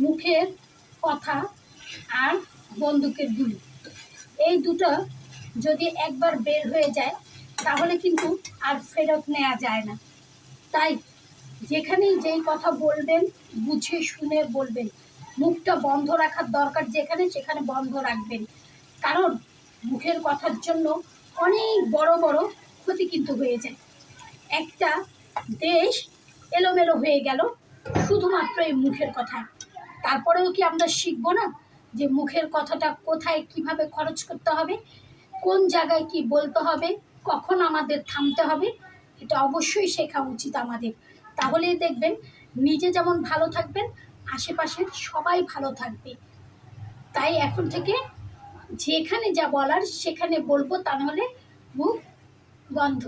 মুখের কথা আর বন্দুকের গুলি, এই দুটো যদি একবার বের হয়ে যায় তাহলে কিন্তু আর ফেরত নেওয়া যায় না। তাই যেখানেই যেই কথা বলবেন বুঝে শুনে বলবেন, মুখটা বন্ধ রাখার দরকার যেখানে সেখানে বন্ধ রাখবেন। কারণ মুখের কথার জন্য অনেক বড় বড় ক্ষতি কিন্তু হয়ে যায়। একটা দেশ এলোমেলো হয়ে গেল শুধুমাত্র এই মুখের কথায়। তারপরেও কি আমরা শিখবো না যে মুখের কথাটা কোথায় কিভাবে খরচ করতে হবে, কোন জায়গায় কি বলতে হবে, কখন আমাদের থামতে হবে? এটা অবশ্যই শেখা উচিত আমাদের। তাহলেই দেখবেন নিজে যেমন ভালো থাকবেন, আশেপাশের সবাই ভালো থাকবে। তাই এখন থেকে যেখানে যা বলার সেখানে বলবো, তা নাহলে মুখ বন্ধ।